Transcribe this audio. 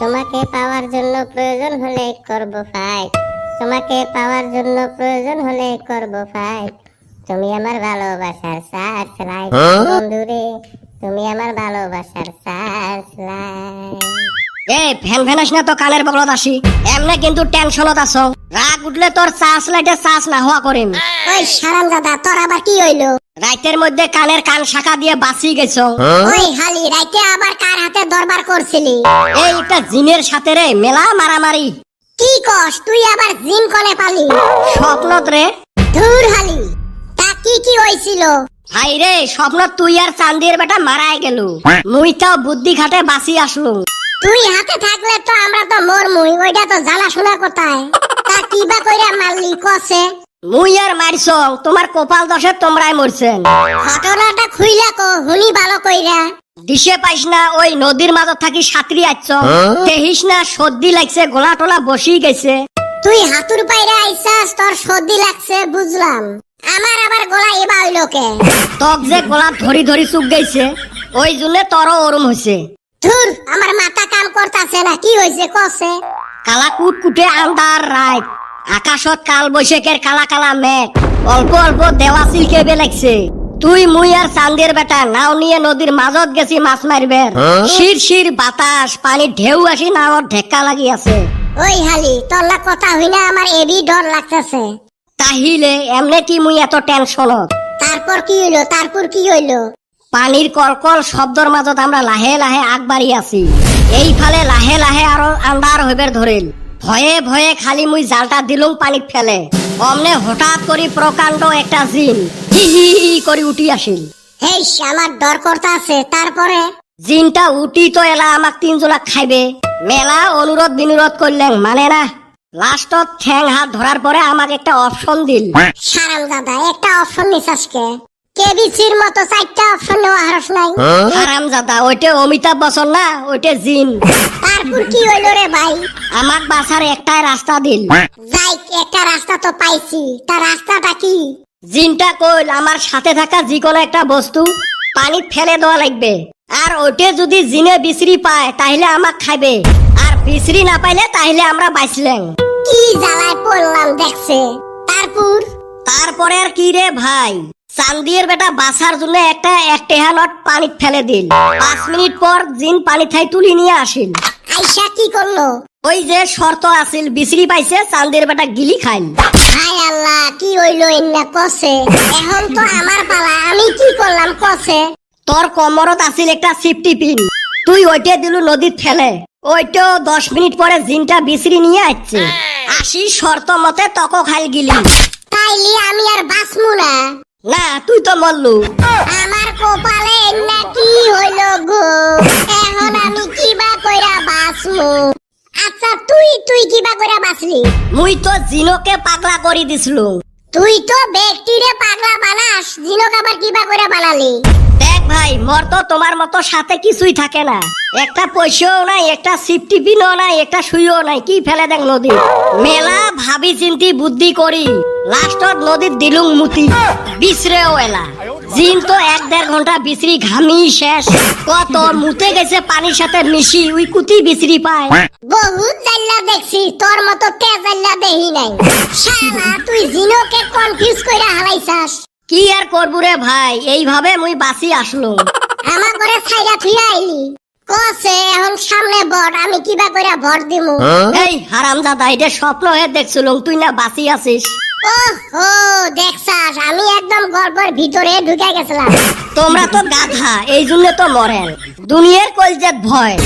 তোমাকে পাওয়ার জন্য প্রয়োজন হলে করব ফাইট, তোমাকে পাওয়ার জন্য প্রয়োজন হলে করব ফাইট। তুমি আমার ভালোবাসার সার্চ লাইট বন্ধুরে, তুমি আমার ভালোবাসার সার্চ লাইট। এ ফ্যান ফ্যানাস না তো কানের বগলত আসি, এমনে কিন্তু টেনশনত আছো। রাগ উঠলে তোর সার্চ লাইটে সার্চ না হওয়া করিম। ওই হারামজাদা, তোর আবার কি হইলো? রাইতের মধ্যে কানের কান শাখা দিয়ে বাঁচি গেছো। ওই হালি, রাইতে আবার কার হাতে দরবার করছিলি? এই একটা জিনের সাথে রে মেলা মারামারি। কি কস, তুই আবার জিন কোনে পালি? স্বপ্নত রে। ধুর হালি, তা কি কি হইছিল? হাই রে, স্বপ্ন তুই আর চান্দির বেটা মারাই গেল, মুই তাও বুদ্ধি খাটে বাঁচি আসলু। তুই হাতে থাকলে তো আমরা তো মরমুই, ওইটা তো জানাশোনা কোথায়? তা কিবা কইরা মারলি কসে? মুই আর মারছ, তোমার কপাল দোষে তোমরাই মরছেন। ঘটনাটা খুইলা কো হুনি ভালো কইরা। দিশে পাইস না, ওই নদীর মাঝত থাকি সাঁতরি আইছ, দেখিস না সর্দি লাগছে, গলা টলা বসি গেছে। তুই হাতুর পাইরা আইছাস, তোর সর্দি লাগছে বুঝলাম, আমার আবার গলা এবা হইলো কে? তক যে গলা ধরি ধরি চুক গেছে, ওই জন্য তরও ওরম হয়েছে। ধুর, আমার মাথা কাম করতাছে না, কি হইছে কসে? কালা কুট কুটে আন্ধার রাত, আকাশত কাল বৈশাখের কালা কালা মেঘ, অল্প অল্প দেওয়া সিলকে বেলাইছে। তুই মুই আর চান্দের বেটা নাও নিয়ে নদীর মাঝত গেছি মাছ মারবে। শির শির বাতাস, পানির ঢেউ আসি নাওর ঢেক্কা লাগি আছে। ওই হালি, তোর না কথা হইনা আমার এবি ডর লাগতেছে। তাহিলে এমনে কি মুই এত টেনশনত? তারপর কি হইলো? তারপর কি হইলো? পানির কলকল শব্দর মাজত আমরা লাহে লাহে আগবাড়ি আছি। এই ফালে লাহে লাহে আরো আন্ধার হইবার ধরিল। ভয়ে ভয়ে খালি মুই জালটা দিলুম পানিত ফেলে, অমনে হঠাৎ করি প্রকাণ্ড একটা জিন হি হি হি করি উঠি আসিল। হেই, আমার ডর করতাছে। তারপরে? জিনটা উঠি তো এলা আমাক তিনজোলা খাইবে। মেলা অনুরোধ বিনুরোধ করলেন, মানে না। লাস্টত ঠ্যাং হাত ধরার পরে আমাকে একটা অপশন দিল। হারামজাদা, একটা অপশন নিছাস কে? কেবিসির মতো চারটা অপশন নেওয়া হারস নাই? হারামজাদা, ওইটা অমিতাভ বচ্চন না, ওইটা জিন। তারপর কি হইলো রে ভাই? আমাক বাঁচার একটাই রাস্তা দিল। যাই, একটা রাস্তা তো পাইছি, তার রাস্তাটা কি? জিনটা কইল আমার সাথে থাকা যে কোনো একটা বস্তু পানিত ফেলে দেওয়া লাগবে, আর ওইটা যদি জিনে বিশ্রি পায় তাহলে আমাক খাইবে, আর বিশ্রি না পাইলে তাহলে আমরা বাঁচলেন। কি জ্বালায় পড়লাম দেখছে। তারপর? তারপরে আর কি রে ভাই, চান্দির বেটা বাঁচার জন্য একটা টেহা নট পানিত ফেলে দিল। 5 মিনিট পর জিন পানি থাই তুলি নিয়ে আসিল। আইসা কি করলো? ওই যে শর্ত আছিল, বিশ্রি পাইছে, চান্দির বেটা গিলি খাইল। হায় আল্লাহ, কি হইলো এন্না কসে? এখন তো আমার পালা, আমি কি করলাম কসে? তোর কোমরত আছিল একটা সেফটি পিন, তুই ওইটা দিলু নদীত ফেলে। ওইটাও 10 মিনিট পরে জিনটা বিশ্রি নিয়ে আসছে। আসি শর্ত মতে তক খাইল গিলি। তাইলে আমি আর বাঁচমু না? না, তুই তো মরলু। আমার কপালে এন্না কি হইলো গো? এখন আমি কিবা কইরা বাঁচমু? আচ্ছা, তুই কিবা কইরা বাঁচলি? মুই তো জিনকে পাগলা করে দিছলু। তুই তো ব্যক্তিরে পাগলা বানাস, জিনক আবার কিবা কইরা বানালি? দেখ ভাই, মোর তো তোমার মতো সাথে কিছুই থাকে না, একটা পয়সাও নাই, একটা সিফটি পিনও নাই, একটা সুইও নাই, কি ফেলে দেখ নদী। মেলা ভাবি চিন্তি বুদ্ধি করি লাস্টত নদীর দিলুং মুতি, বিশ্রেও এলা। জিন তো 1-1.5 ঘন্টা বিশ্রি ঘামি শেষ, কত মুতে গেছে পানির সাথে মিশি, উই কুতি বিশ্রি পায়। বহুত জাল্লা দেখছি, তোর মতো তেজ জাল্লা দেহি নাই। শালা, তুই জিনকে কনফিউজ কইরা হালাইছাস। কি আর করবো রে ভাই, এইভাবে মুই বাঁচি আসলো। আমার ঘরে ছাইরা থুইয়া আইলি কসে, এখন সামনে বড়, আমি কিবা কইরা ভর দিমু? এই হারামজাদা, এটা স্বপ্ন হয়ে দেখছিলুম, তুই না বাঁচি আছিস। ওহো, দেখছাস, আমি একদম গল্পের ভিতরে ঢুকে গেছিলাম। তোমরা তো গাধা, এই জন্য তো মরেন। দুনিয়ার কলজেত ভয়।